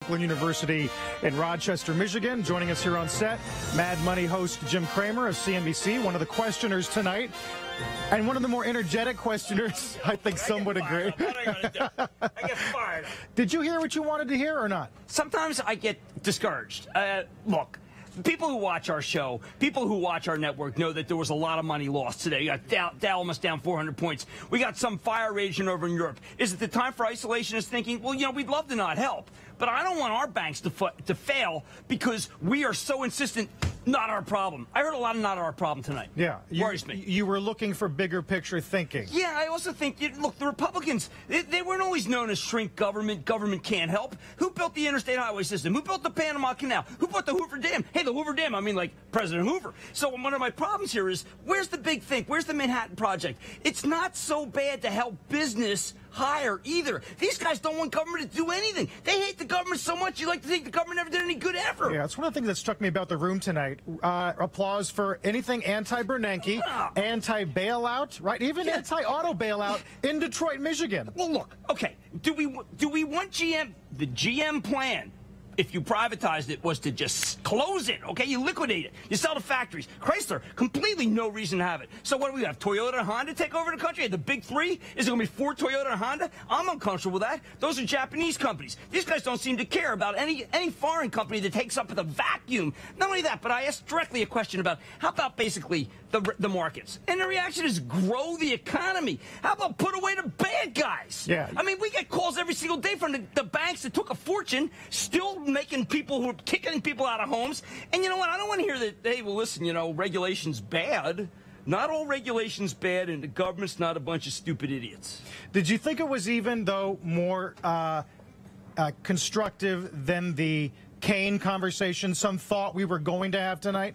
Oakland University in Rochester, Michigan. Joining us here on set, Mad Money host Jim Cramer of CNBC, one of the questioners tonight. And one of the more energetic questioners, I think some would agree. What are you going to do? I get fired. Did you hear what you wanted to hear or not? Sometimes I get discouraged. Look, people who watch our show, people who watch our network know that there was a lot of money lost today. You got Dow almost down 400 points. We got some fire raging over in Europe. Is it the time for isolationists thinking, well, we'd love to not help, but I don't want our banks to fail because we are so insistent, not our problem. I heard a lot of not our problem tonight. Yeah. Worries me. You were looking for bigger picture thinking. Yeah, I also think, look, the Republicans, they weren't always known as shrink government. Government can't help. Who built the interstate highway system? Who built the Panama Canal? Who put the Hoover Dam? Hey, the Hoover Dam, I mean like President Hoover. So one of my problems here is, where's the big think? Where's the Manhattan Project? It's not so bad to help business hire either. These guys don't want government to do anything. They hate the government so much you like to think the government never did any good ever. Yeah, that's one of the things that struck me about the room tonight. Applause for anything anti-Bernanke, anti-bailout, right? Even anti-auto bailout in Detroit, Michigan. Well, look, okay, do we want GM, the GM plan, if you privatized it, was to just close it, okay? You liquidate it. You sell the factories. Chrysler, completely no reason to have it. So what do we have? Toyota and Honda take over the country? The big three? Is it going to be Ford, Toyota, and Honda? I'm uncomfortable with that. Those are Japanese companies. These guys don't seem to care about any foreign company that takes up the vacuum. Not only that, but I asked directly a question about, how about basically the markets? And the reaction is grow the economy. How about put away the bad guys? Yeah. I mean, we get calls every single day from the banks that took a fortune, still making people who are kicking people out of homes. And you know what? I don't want to hear that, hey, well, listen, regulation's bad. Not all regulation's bad, and the government's not a bunch of stupid idiots. Did you think it was even, though, more constructive than the Kane conversation some thought we were going to have tonight?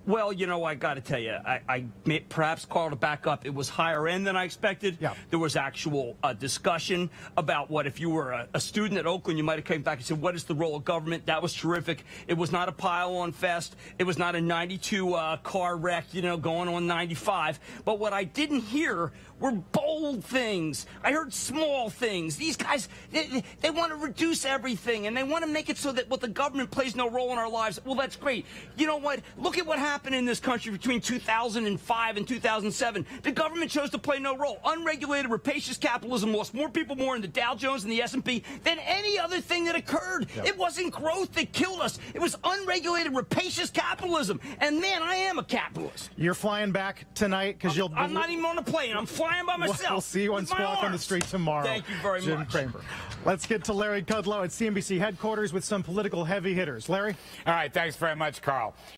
Well, I got to tell you, I may perhaps called it back up. It was higher end than I expected. Yeah. There was actual discussion about what if you were a student at Oakland, you might have came back and said, what is the role of government? That was terrific. It was not a pile-on fest. It was not a 92 car wreck, going on 95. But what I didn't hear were bold things. I heard small things. These guys, they want to reduce everything, and they want to make it so that the government plays no role in our lives. Well, that's great. You know what? Look at what happened in this country between 2005 and 2007. The government chose to play no role. Unregulated, rapacious capitalism lost more people more in the Dow Jones and the S&P than any other thing that occurred. Yep. It wasn't growth that killed us. It was unregulated, rapacious capitalism. And man, I am a capitalist. You're flying back tonight because I'm not even on a plane. I'm flying by myself. We'll see you on Squawk on the Street tomorrow. Thank you very Jim much. Cramer. Let's get to Larry Kudlow at CNBC headquarters with some political heavy hitters. Larry? All right, thanks very much, Carl.